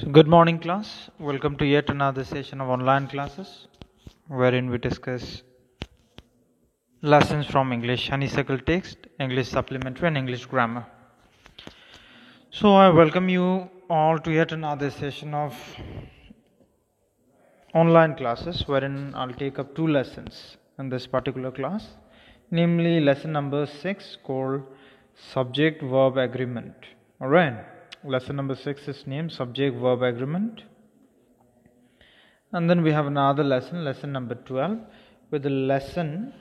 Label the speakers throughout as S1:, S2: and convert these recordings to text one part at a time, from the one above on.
S1: So, good morning, class. Welcome to yet another session of online classes, wherein we discuss lessons from English Honeysuckle text, English supplementary, and English grammar. So, I welcome you all to yet another session of online classes, wherein I'll take up two lessons in this particular class, namely lesson number 6 called Subject Verb Agreement. Alright, lesson number 6 is named Subject Verb Agreement. And then we have another lesson, lesson number 12, with the lesson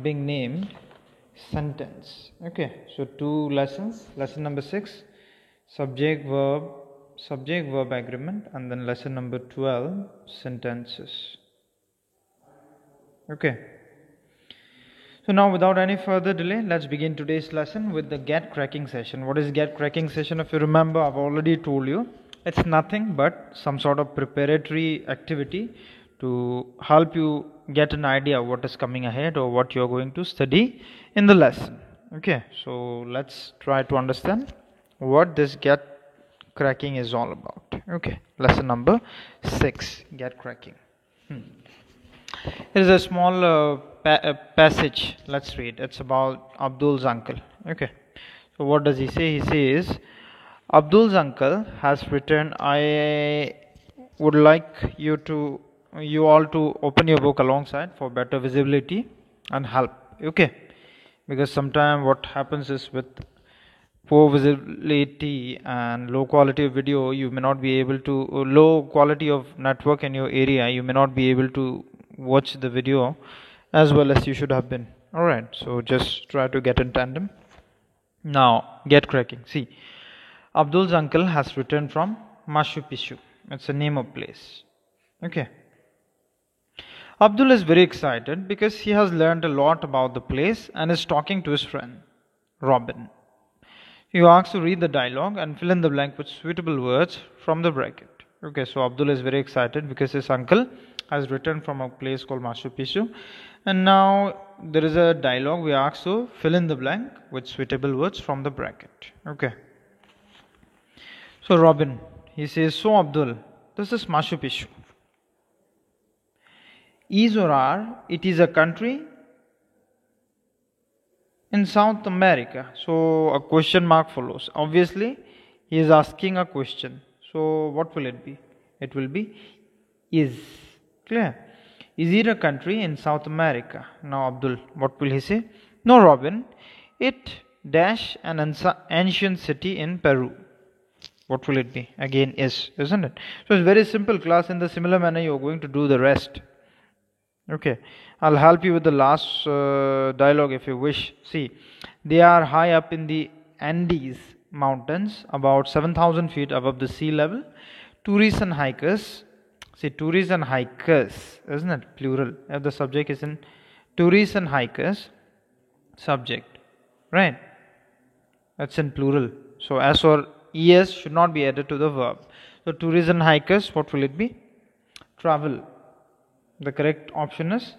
S1: being named Sentence. Okay, so two lessons, lesson number 6, Subject Verb Agreement, and then lesson number 12, Sentences. Okay. So now without any further delay, let's begin today's lesson with the get cracking session. What is get cracking session? If you remember, I've already told you, it's nothing but some sort of preparatory activity to help you get an idea of what is coming ahead or what you're going to study in the lesson. Okay, so let's try to understand what this get cracking is all about. Okay, lesson number 6, get cracking. Here is a small passage. Let's read. It's about Abdul's uncle. Okay. So what does he say? He says, Abdul's uncle has written, I would like you all to open your book alongside for better visibility and help. Okay. Because sometimes what happens is with poor visibility and low quality of video, you may not be able to, low quality of network in your area, you may not be able to watch the video as well as you should have been. Alright, so just try to get in tandem. Now, get cracking. See, Abdul's uncle has returned from Machu Picchu. It's a name of place. Okay. Abdul is very excited because he has learned a lot about the place and is talking to his friend, Robin. You asked to read the dialogue and fill in the blank with suitable words from the bracket. Okay, so Abdul is very excited because his uncle has returned from a place called Machu Picchu, and now there is a dialogue. We asked to fill in the blank with suitable words from the bracket. Okay. So Robin, he says, so Abdul, this is Machu Picchu. Is or are, it is a country in South America. So a question mark follows. Obviously, he is asking a question. So what will it be? It will be is. Clear? Is it a country in South America? Now Abdul, what will he say? No, Robin. It dash an ancient city in Peru. What will it be? Again, is, isn't it? So it's very simple, class. In the similar manner, you're going to do the rest. Okay, I'll help you with the last dialogue if you wish. See, they are high up in the Andes mountains, about 7,000 feet above the sea level. Tourists and hikers, see, tourists and hikers, isn't it? Plural. If the subject is in tourists and hikers, subject, right? That's in plural. So S or ES should not be added to the verb. So tourists and hikers, what will it be? Travel. The correct option is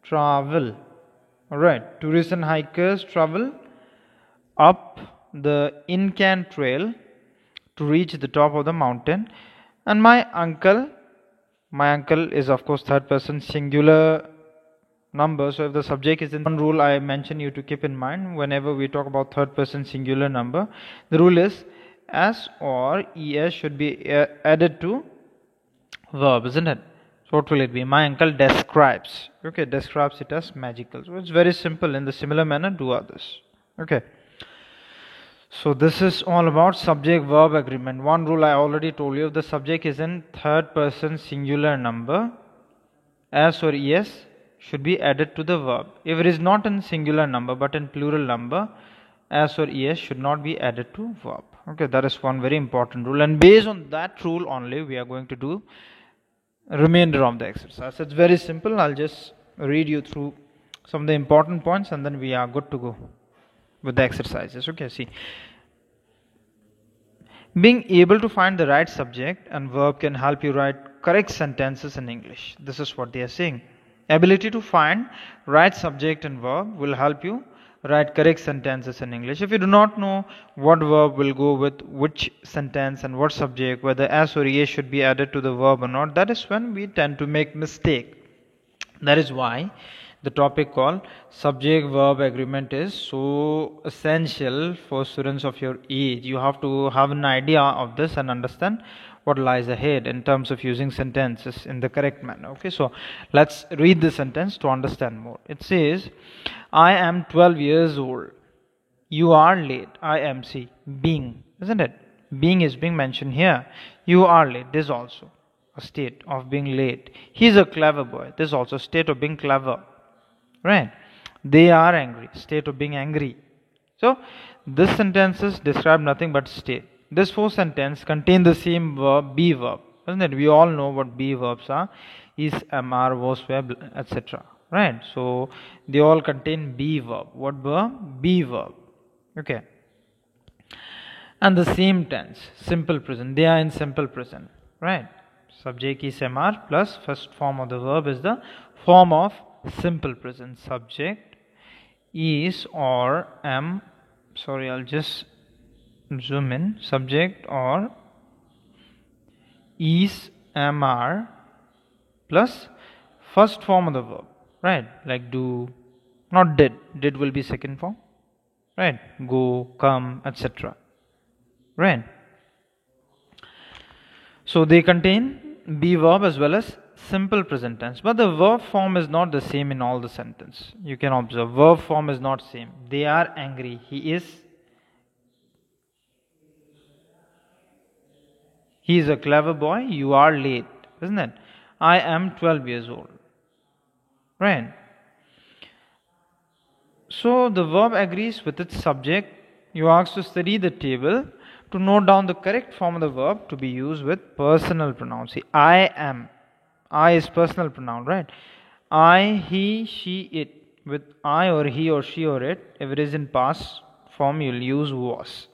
S1: travel. Alright, tourists and hikers travel up the Incan Trail to reach the top of the mountain. And my uncle is of course third person singular number. So if the subject is in one rule I mention you to keep in mind whenever we talk about third person singular number, the rule is S or ES should be added to verb, isn't it? So what will it be? My uncle describes. Okay, describes it as magical. So it's very simple. In the similar manner, do others. Okay. So this is all about subject verb agreement. One rule I already told you. If the subject is in third person singular number, S or ES should be added to the verb. If it is not in singular number but in plural number, S or ES should not be added to verb. Okay, that is one very important rule. And based on that rule only, we are going to do remainder of the exercise. It's very simple. I'll just read you through some of the important points and then we are good to go with the exercises. Okay, see. Being able to find the right subject and verb can help you write correct sentences in English. This is what they are saying. Ability to find right subject and verb will help you write correct sentences in English. If you do not know what verb will go with which sentence and what subject, whether s or es should be added to the verb or not, that is when we tend to make mistake. That is why the topic called subject verb agreement is so essential for students of your age. You have to have an idea of this and understand what lies ahead in terms of using sentences in the correct manner. Okay, so let's read the sentence to understand more. It says, I am 12 years old. You are late. I am, see, being, isn't it? Being is being mentioned here. You are late. This also a state of being late. He is a clever boy. This also a state of being clever. Right? They are angry. State of being angry. So this sentences describe nothing but state. This fourth sentence contain the same verb, be verb, isn't it? We all know what be verbs are: is, am, are, was, were, etc. Right? So they all contain be verb. What verb? Be verb. Okay. And the same tense, simple present. They are in simple present. Right? Subject is am plus first form of the verb is the form of simple present. Subject is or am. Sorry, I'll just zoom in. Subject or is, am, are plus first form of the verb. Right? Like do, not did. Did will be second form. Right? Go, come, etc. Right? So they contain be verb as well as simple present tense, but the verb form is not the same in all the sentence. You can observe verb form is not same. They are angry. He is a clever boy. You are late, isn't it? I am 12 years old. Right? So the verb agrees with its subject. You are asked to study the table to note down the correct form of the verb to be used with personal pronoun. See, I am. I is personal pronoun, right? I, he, she, it. With I or he or she or it, if it is in past form, you will use was.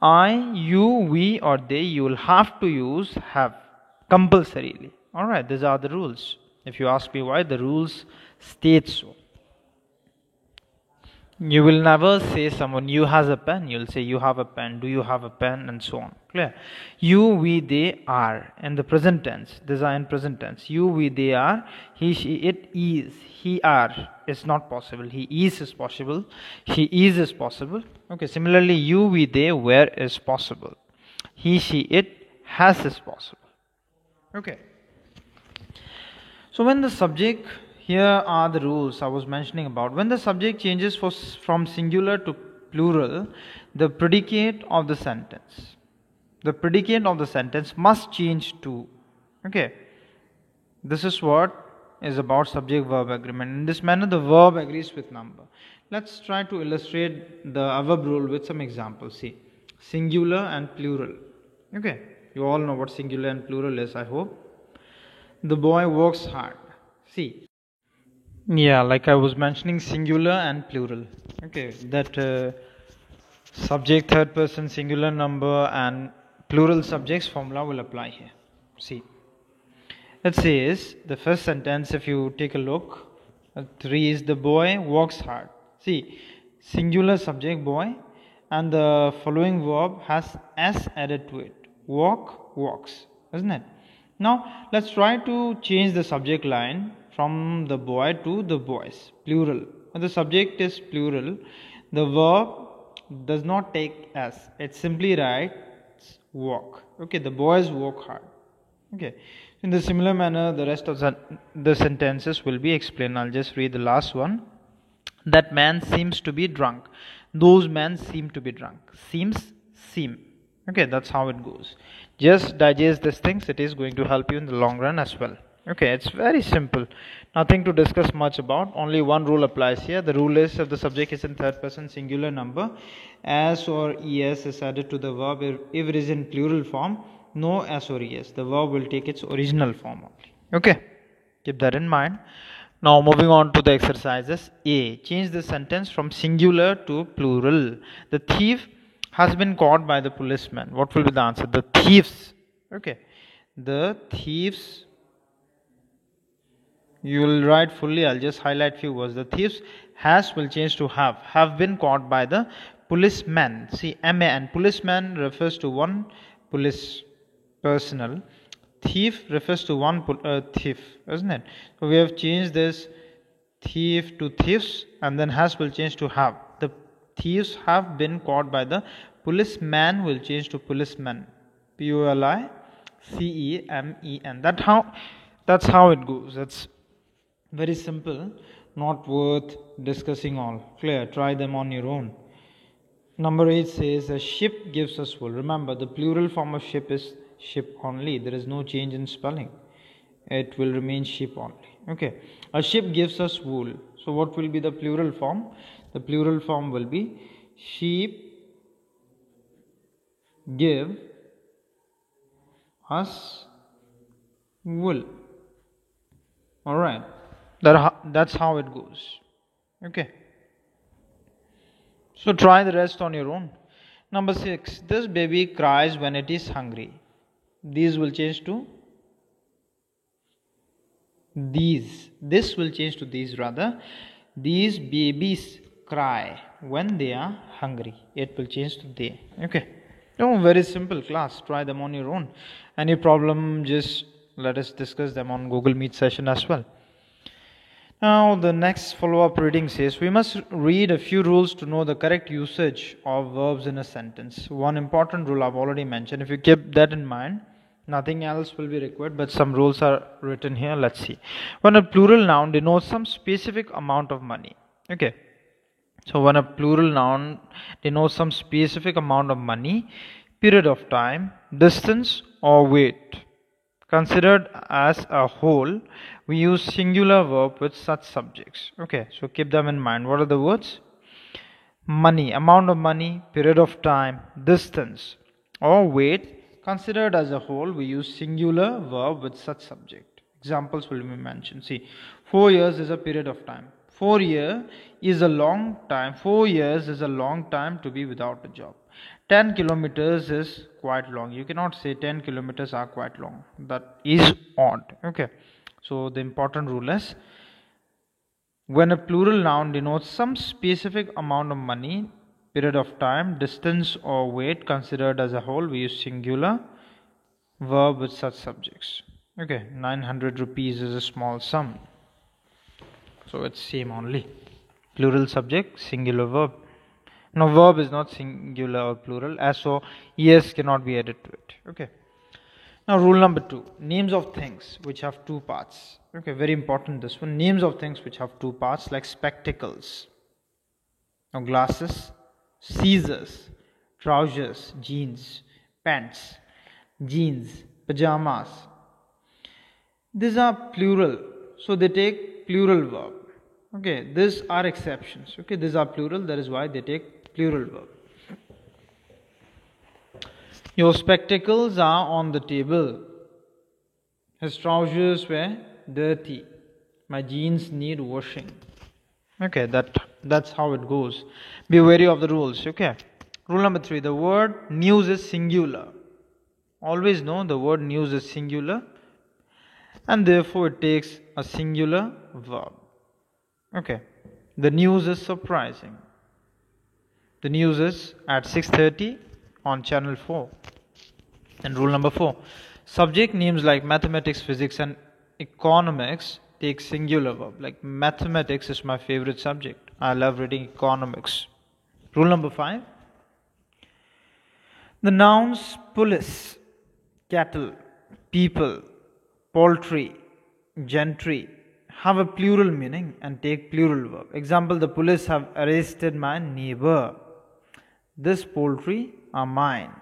S1: I, you, we or they, you will have to use have compulsorily. Alright, these are the rules. If you ask me why, the rules state so. You will never say someone, you has a pen. You will say, you have a pen. Do you have a pen? And so on. Clear? You, we, they are. In the present tense. These are in present tense. You, we, they are. He, she, it is. He, are. It's not possible. He is possible. She is possible. Okay. Similarly, you, we, they, where is possible. He, she, it, has is possible. Okay. So when the subject, here are the rules I was mentioning about. When the subject changes from singular to plural, the predicate of the sentence must change to. Okay. This is what is about subject verb agreement. In this manner, the verb agrees with number. Let's try to illustrate the verb rule with some examples. See, singular and plural. Okay. You all know what singular and plural is, I hope. The boy works hard. See. Yeah, like I was mentioning, singular and plural. Okay, that subject, third person, singular number and plural subjects formula will apply here. See, it says the first sentence, if you take a look, 3 is the boy works hard. See, singular subject boy and the following verb has s added to it. Walk, walks, isn't it? Now, let's try to change the subject line from the boy to the boys, plural. When the subject is plural, the verb does not take s. It simply writes walk. Okay, the boys work hard. Okay. In the similar manner, the rest of the sentences will be explained. I'll just read the last one. That man seems to be drunk. Those men seem to be drunk. Seems, seem. Okay, that's how it goes. Just digest these things. It is going to help you in the long run as well. Okay, it's very simple. Nothing to discuss much about. Only one rule applies here. The rule is if the subject is in third person singular number, s or es is added to the verb. If it is in plural form, no s or es. The verb will take its original form only. Okay, keep that in mind. Now moving on to the exercises. A. Change the sentence from singular to plural. The thief has been caught by the policeman. What will be the answer? The thieves. Okay, the thieves. You will write fully. I'll just highlight few words. The thieves Has will change to have. Have been caught by the policeman. See, MAN. Policeman refers to one police personnel. Thief refers to one thief, isn't it? So we have changed this thief to thieves, and then has will change to have. The thieves have been caught by the policeman will change to policeman. POLICEMEN. That's how it goes. That's very simple, not worth discussing all. Clear? Try them on your own. Number 8 says a ship gives us wool. Remember, the plural form of ship is ship only. There is no change in spelling. It will remain ship only. Okay. A ship gives us wool. So what will be the plural form? The plural form will be sheep give us wool. Alright. That's how it goes. Okay. So try the rest on your own. Number 6. This baby cries when it is hungry. These will change to these. This will change to these rather. These babies cry when they are hungry. It will change to they. Okay. Oh, very simple class. Try them on your own. Any problem, just let us discuss them on Google Meet session as well. Now the next follow-up reading says we must read a few rules to know the correct usage of verbs in a sentence. One important rule I've already mentioned. If you keep that in mind, nothing else will be required, but some rules are written here. Let's see. When a plural noun denotes some specific amount of money. Okay. So when a plural noun denotes some specific amount of money, period of time, distance or weight, considered as a whole, we use singular verb with such subjects. Okay, so keep them in mind. What are the words? Money, amount of money, period of time, distance or weight, considered as a whole, we use singular verb with such subject. Examples will be mentioned. See, 4 years is a period of time. 4 years is a long time. 4 years is a long time to be without a job. 10 kilometers is quite long. You cannot say 10 kilometers are quite long. That is odd. Okay. So the important rule is when a plural noun denotes some specific amount of money, period of time, distance or weight, considered as a whole, we use singular verb with such subjects. Okay. 900 rupees is a small sum. So it's same only. Plural subject, singular verb. No, verb is not singular or plural, as so es cannot be added to it. Okay. Now rule number 2. Names of things which have two parts. Okay, very important this one. Names of things which have two parts, like spectacles, or glasses, scissors, trousers, jeans, pants, jeans, pajamas. These are plural, so they take plural verb. Okay, these are exceptions. Okay, these are plural, that is why they take plural verb. Your spectacles are on the table. His trousers were dirty. My jeans need washing. Okay, that's how it goes. Be wary of the rules. Okay. Rule number 3. The word news is singular. Always know the word news is singular, and therefore it takes a singular verb. Okay. The news is surprising. The news is at 6:30 on channel 4. And rule number 4. Subject names like mathematics, physics and economics take singular verb. Like mathematics is my favorite subject. I love reading economics. Rule number 5. The nouns police, cattle, people, poultry, gentry have a plural meaning and take plural verb. Example, the police have arrested my neighbor. This poultry are mine.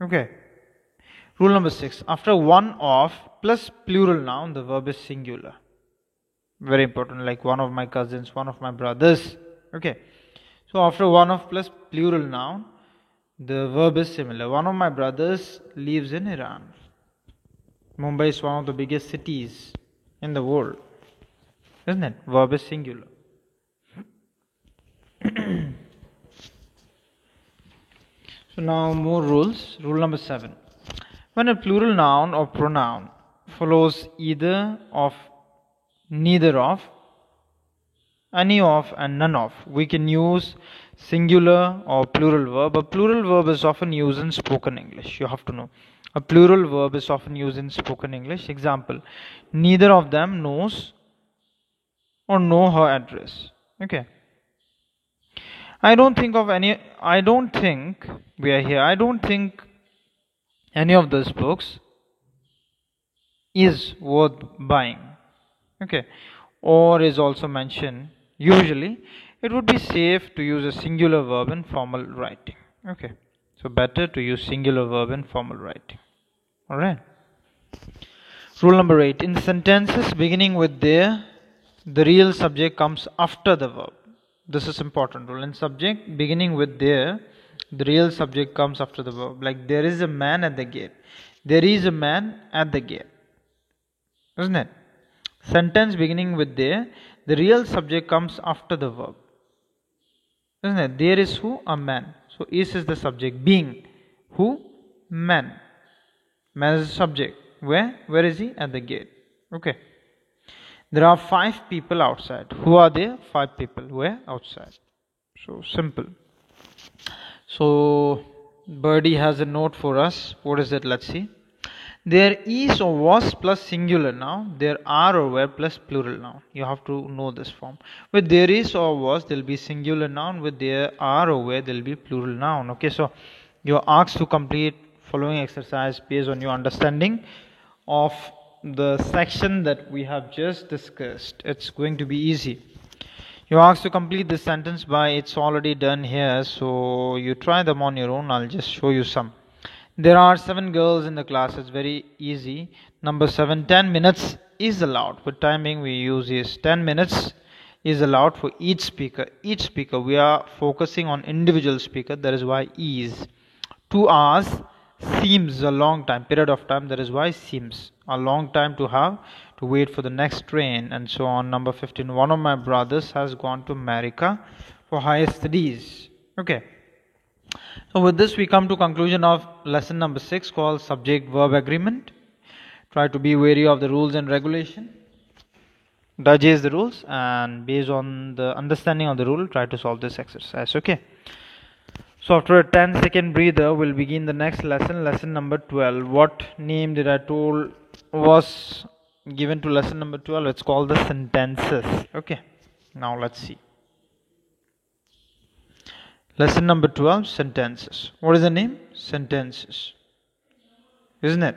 S1: Okay. Rule number 6. After one of plus plural noun, the verb is singular. Very important, like one of my cousins, one of my brothers. Okay. So after one of plus plural noun, the verb is similar. One of my brothers lives in Iran. Mumbai is one of the biggest cities in the world, isn't it? Verb is singular. So now more rules. Rule number 7. When a plural noun or pronoun follows either of, neither of, any of and none of. We can use singular or plural verb. A plural verb is often used in spoken English. You have to know. A plural verb is often used in spoken English. Example, neither of them knows or know her address. Okay. I don't think we are here. I don't think any of those books is worth buying. Okay. Or is also mentioned. Usually, it would be safe to use a singular verb in formal writing. Okay. So, better to use singular verb in formal writing. Alright. Rule number 8. In sentences beginning with there, the real subject comes after the verb. This is important rule. In subject beginning with there, the real subject comes after the verb. Like there is a man at the gate. There is a man at the gate. Isn't it? Sentence beginning with there, the real subject comes after the verb. Isn't it? There is who? A man. So is the subject. Being who? Man. Man is the subject. Where? Where is he? At the gate. Okay. There are 5 people outside. Who are there? 5 people. Where? Outside. So simple. So Birdie has a note for us. What is it? Let's see. There is or was plus singular noun. There are or were plus plural noun. You have to know this form. With there is or was, there will be singular noun. With there are or were, there will be plural noun. Okay, so you are asked to complete following exercise based on your understanding of the section that we have just discussed. It's going to be easy. You are asked to complete this sentence by it's already done here. So you try them on your own. I'll just show you some. There are 7 girls in the class. It's very easy. Number 7, 10 minutes is allowed. For timing we use is 10 minutes is allowed for each speaker. Each speaker, we are focusing on individual speaker. That is why is. 2 hours seems a long time. Period of time. That is why seems a long time to have to wait for the next train and so on. Number 15. One of my brothers has gone to America for higher studies. Okay. So with this we come to conclusion of lesson number 6 called subject verb agreement. Try to be wary of the rules and regulation. Digest the rules and based on the understanding of the rule try to solve this exercise. Okay. So after a 10-second breather we'll begin the next lesson, lesson number 12. What name did I told was given to lesson number 12? It's called the sentences. Okay. Now let's see. Lesson number 12, sentences. What is the name? Sentences. Isn't it?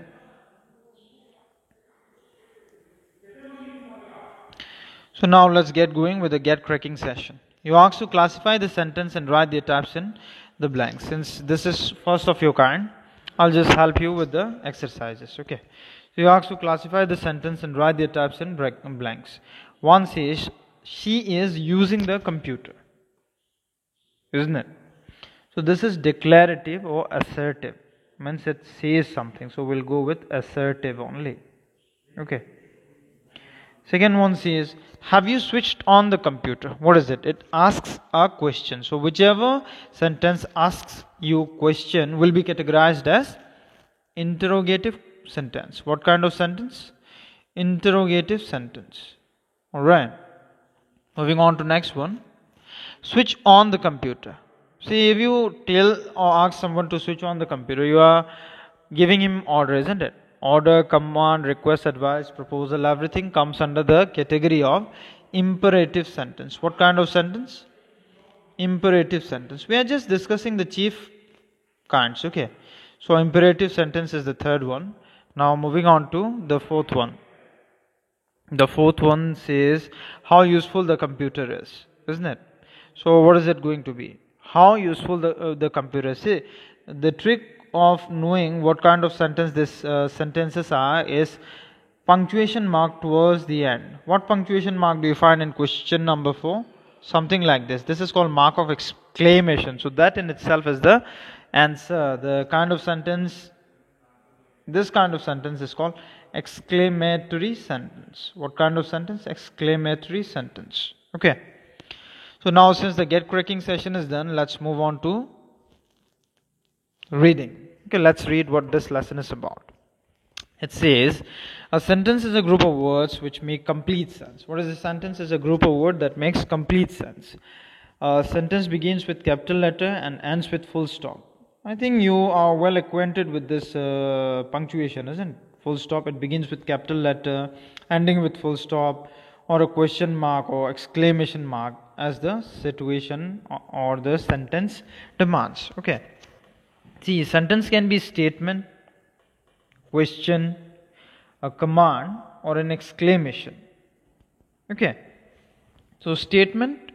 S1: So now let's get going with the get cracking session. You are asked to classify the sentence and write the types in the blanks. Since this is first of your kind, I'll just help you with the exercises. Okay. So you are asked to classify the sentence and write the types in blanks. One says, she is using the computer. Isn't it? So this is declarative or assertive. Means it says something. So we'll go with assertive only. Okay. Second one says, have you switched on the computer? What is it? It asks a question. So whichever sentence asks you question will be categorized as interrogative sentence. What kind of sentence? Interrogative sentence. Alright. Moving on to next one. Switch on the computer. See, if you tell or ask someone to switch on the computer, you are giving him order, isn't it? Order, command, request, advice, proposal, everything comes under the category of imperative sentence. What kind of sentence? Imperative sentence. We are just discussing the chief kinds. Okay. So imperative sentence is the third one. Now moving on to the fourth one. The fourth one says how useful the computer is, isn't it? So what is it going to be? How useful the computer is. See, the trick of knowing what kind of sentence this sentences are is punctuation mark towards the end. What punctuation mark do you find in question number 4? Something like this. This is called mark of exclamation. So that in itself is the answer. The kind of sentence, this kind of sentence is called exclamatory sentence. What kind of sentence? Exclamatory sentence. Okay. So now since the get cracking session is done, let's move on to reading. Okay, let's read what this lesson is about. It says a sentence is a group of words which make complete sense. What is a sentence? Is a group of words that makes complete sense. A sentence begins with capital letter and ends with full stop. I think you are well acquainted with this punctuation, isn't it? Full stop, it begins with capital letter, ending with full stop, or a question mark or exclamation mark as the situation or the sentence demands. Okay. See, sentence can be statement, question, a command, or an exclamation. Okay. So statement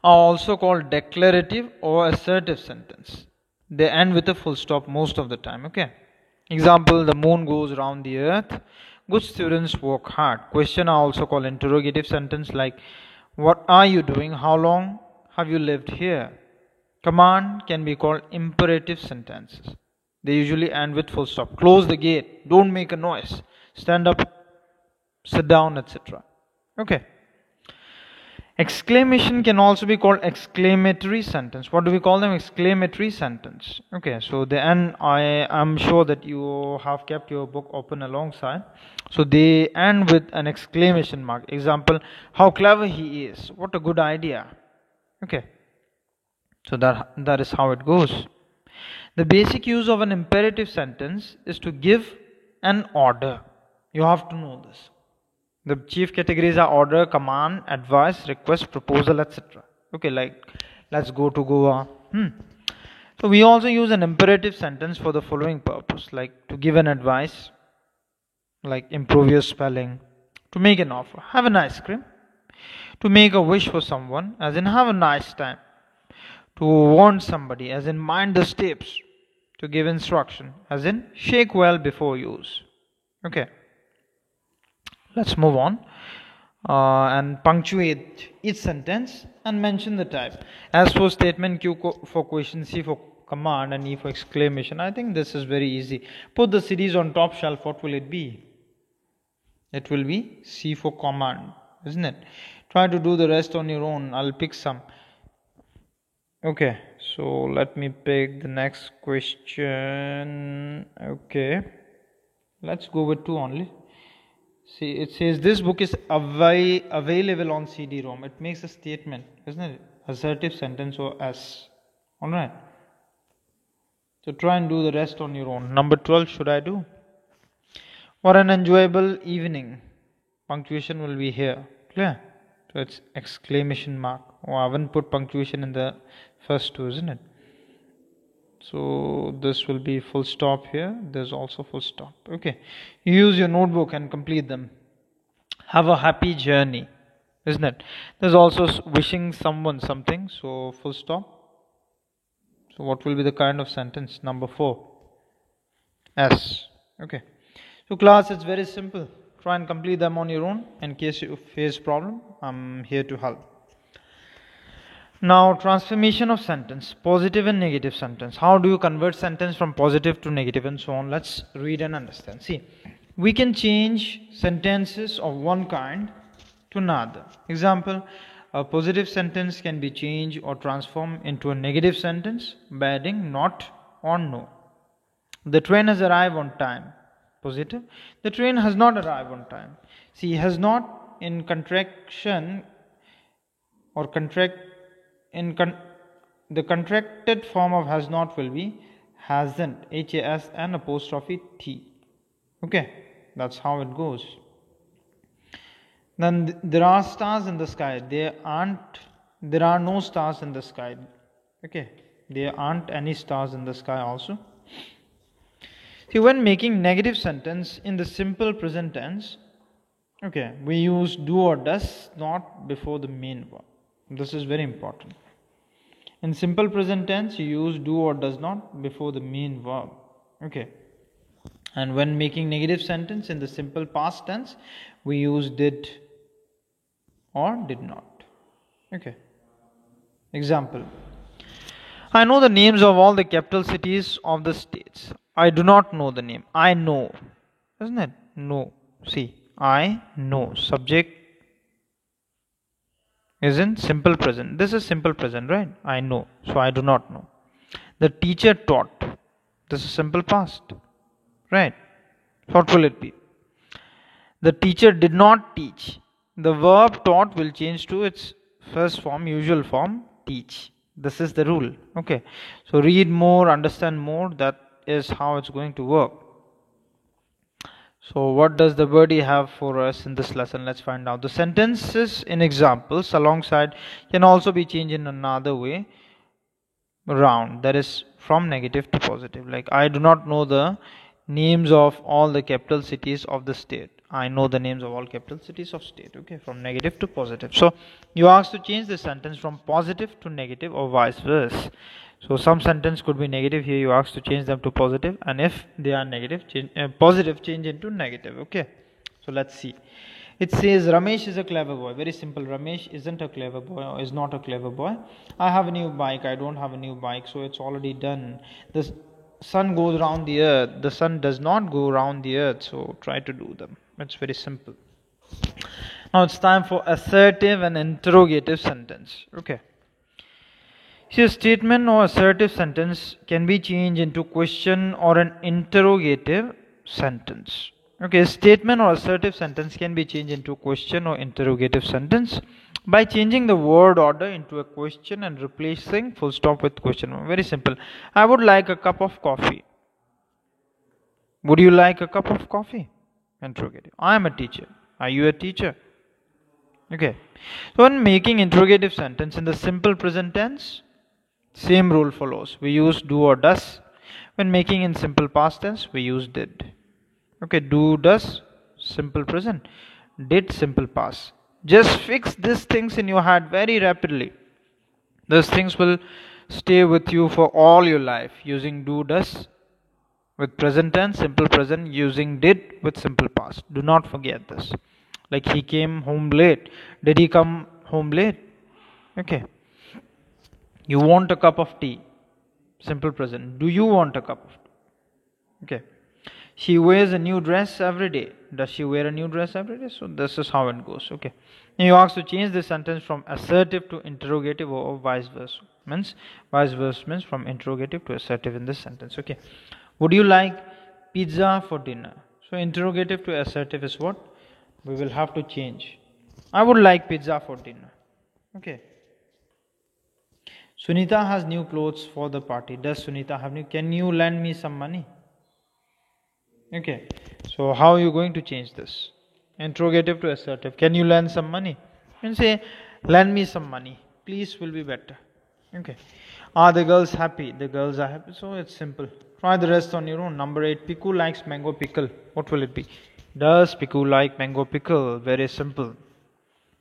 S1: are also called declarative or assertive sentence. They end with a full stop most of the time. Okay. Example, the moon goes round the earth. Good students work hard. Question are also called interrogative sentence like what are you doing? How long have you lived here? Command can be called imperative sentences. They usually end with full stop. Close the gate. Don't make a noise. Stand up. Sit down, etc. Okay. Exclamation can also be called exclamatory sentence. What do we call them? Exclamatory sentence. Okay, so the end, I am sure that you have kept your book open alongside. So they end with an exclamation mark. Example, how clever he is. What a good idea. Okay, so that is how it goes. The basic use of an imperative sentence is to give an order. You have to know this. The chief categories are order, command, advice, request, proposal, etc. Okay, like let's go to Goa. So we also use an imperative sentence for the following purpose, like to give an advice, like improve your spelling, to make an offer, have an ice cream, to make a wish for someone, as in have a nice time, to warn somebody, as in mind the steps, to give instruction, as in shake well before use. Okay. Let's move on and punctuate each sentence and mention the type. As for statement, Q for question, C for command, and E for exclamation. I think this is very easy. Put the cities on top shelf. What will it be? It will be C for command, isn't it? Try to do the rest on your own. I'll pick some. Okay, so let me pick the next question. Okay, let's go with 2 only. See, it says this book is available on CD-ROM. It makes a statement, isn't it? Assertive sentence or S. Alright. So try and do the rest on your own. Number 12 should I do? What an enjoyable evening. Punctuation will be here. Clear? So it's exclamation mark. Oh, I haven't put punctuation in the first 2, isn't it? So this will be full stop here. There's also full stop. Okay. You use your notebook and complete them. Have a happy journey, isn't it? There's also wishing someone something. So full stop. So what will be the kind of sentence? Number 4. S. Okay. So class, it's very simple. Try and complete them on your own. In case you face problem, I'm here to help. Now, transformation of sentence, positive and negative sentence. How do you convert sentence from positive to negative and so on? Let's read and understand. See, we can change sentences of one kind to another. Example, a positive sentence can be changed or transformed into a negative sentence by adding not or no. The train has arrived on time. Positive. The train has not arrived on time. See, has not in contraction or the contracted form of has not will be hasn't, H-A-S and apostrophe T. Okay, that's how it goes. Then there are stars in the sky. There are no stars in the sky. Okay, there aren't any stars in the sky also. See, when making negative sentence in the simple present tense, okay, we use do or does not before the main verb. This is very important. In simple present tense, you use do or does not before the main verb. Okay. And when making negative sentence in the simple past tense, we use did or did not. Okay. Example. I know the names of all the capital cities of the states. I do not know the name. I know. Isn't it? No. See, I know. Subject is in simple present. This is simple present, right? I know. So I do not know. The teacher taught. This is simple past. Right? What will it be? The teacher did not teach. The verb taught will change to its first form, usual form, teach. This is the rule. Okay. So read more, understand more. That is how it's going to work. So what does the birdie have for us in this lesson? Let's find out. The sentences in examples alongside can also be changed in another way around. That is from negative to positive. Like, I do not know the names of all the capital cities of the state. I know the names of all capital cities of state. Okay, from negative to positive. So you asked to change the sentence from positive to negative or vice versa. So some sentence could be negative. Here you asked to change them to positive, and if they are negative, positive, change into negative. Okay. So let's see. It says Ramesh is a clever boy. Very simple. Ramesh isn't a clever boy or is not a clever boy. I have a new bike. I don't have a new bike. So it's already done. The sun goes around the earth. The sun does not go around the earth. So try to do them. It's very simple. Now it's time for assertive and interrogative sentence. Okay. See, a statement or assertive sentence can be changed into question or an interrogative sentence. Okay, a statement or assertive sentence can be changed into question or interrogative sentence by changing the word order into a question and replacing full stop with question mark. Very simple. I would like a cup of coffee. Would you like a cup of coffee? Interrogative. I am a teacher. Are you a teacher? Okay. So when making interrogative sentence in the simple present tense, same rule follows. We use do or does. When making in simple past tense, we use did. Okay, do, does, simple present. Did, simple past. Just fix these things in your head very rapidly. Those things will stay with you for all your life. Using do, does with present tense, simple present. Using did with simple past. Do not forget this. Like, he came home late. Did he come home late? Okay. You want a cup of tea. Simple present. Do you want a cup of tea? Okay. She wears a new dress every day. Does she wear a new dress every day? So this is how it goes. Okay. Now you ask to change the sentence from assertive to interrogative or vice versa. Vice versa means from interrogative to assertive in this sentence. Okay. Would you like pizza for dinner? So interrogative to assertive is what? We will have to change. I would like pizza for dinner. Okay. Sunita has new clothes for the party. Does Sunita have new? Can you lend me some money? Okay. So how are you going to change this? Interrogative to assertive. Can you lend some money? And say, lend me some money. Please will be better. Okay. Are the girls happy? The girls are happy. So it's simple. Try the rest on your own. Number 8. Piku likes mango pickle. What will it be? Does Piku like mango pickle? Very simple.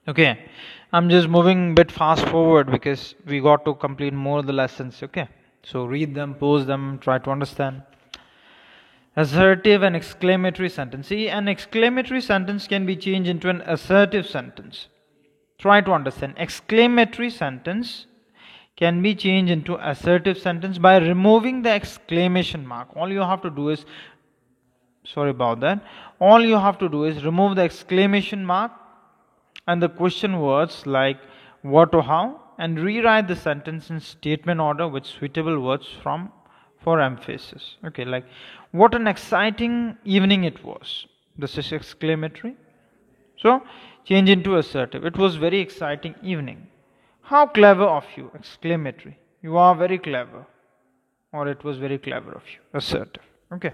S1: Okay. I'm just moving a bit fast forward because we got to complete more of the lessons. Okay. So read them, pose them, try to understand. Assertive and exclamatory sentence. See, an exclamatory sentence can be changed into an assertive sentence. Try to understand. Exclamatory sentence can be changed into assertive sentence by removing the exclamation mark. All you have to do is, all you have to do is remove the exclamation mark and the question words like what or how, and rewrite the sentence in statement order with suitable words for emphasis. Okay, like what an exciting evening it was. This is exclamatory. So change into assertive. It was very exciting evening. How clever of you. Exclamatory. You are very clever. Or it was very clever of you. Assertive. Okay.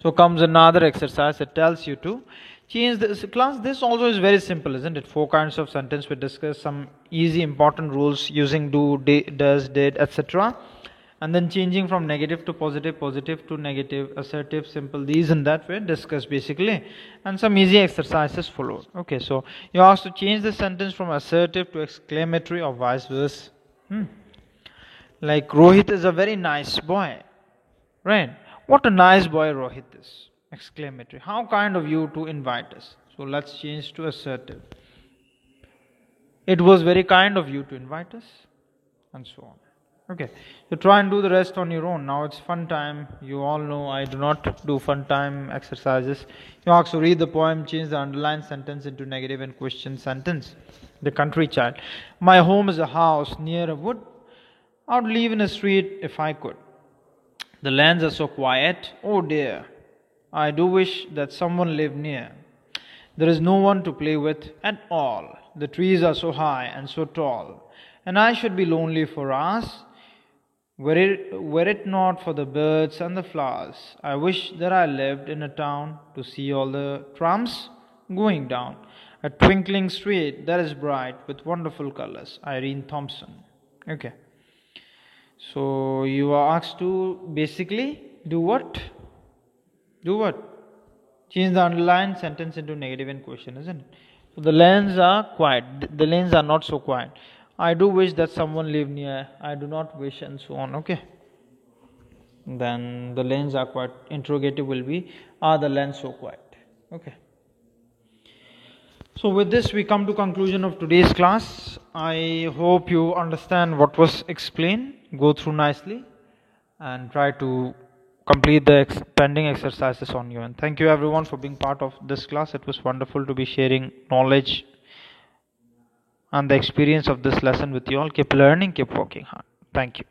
S1: So comes another exercise. It tells you to change this class. This also is very simple, isn't it? 4 kinds of sentence. We discuss some easy important rules using do, does, did, etc. And then changing from negative to positive, positive to negative, assertive, simple, these and that we discussed basically. And some easy exercises followed. Okay, so you asked to change the sentence from assertive to exclamatory or vice versa. Like Rohit is a very nice boy. Right? What a nice boy Rohit is. Exclamatory. How kind of you to invite us. So let's change to assertive. It was very kind of you to invite us. And so on. Okay, so try and do the rest on your own. Now it's fun time. You all know I do not do fun time exercises. You also read the poem, change the underlined sentence into negative and question sentence. The country child. My home is a house near a wood. I would live in a street if I could. The lands are so quiet. Oh dear. I do wish that someone lived near. There is no one to play with at all. The trees are so high and so tall, and I should be lonely for hours. Were it not for the birds and the flowers, I wish that I lived in a town to see all the trams going down. A twinkling street that is bright with wonderful colors. Irene Thompson. Okay. So you are asked to basically do what? Do what? Change the underlined sentence into negative and question, isn't it? So the lanes are quiet. The lanes are not so quiet. I do wish that someone lived near. I do not wish, and so on. Okay. Then the lanes are quiet. Interrogative will be, are the lanes so quiet? Okay. So with this we come to conclusion of today's class. I hope you understand what was explained. Go through nicely and try to complete the pending exercises on you. And thank you everyone for being part of this class. It was wonderful to be sharing knowledge and the experience of this lesson with you all. Keep learning, keep working hard. Thank you.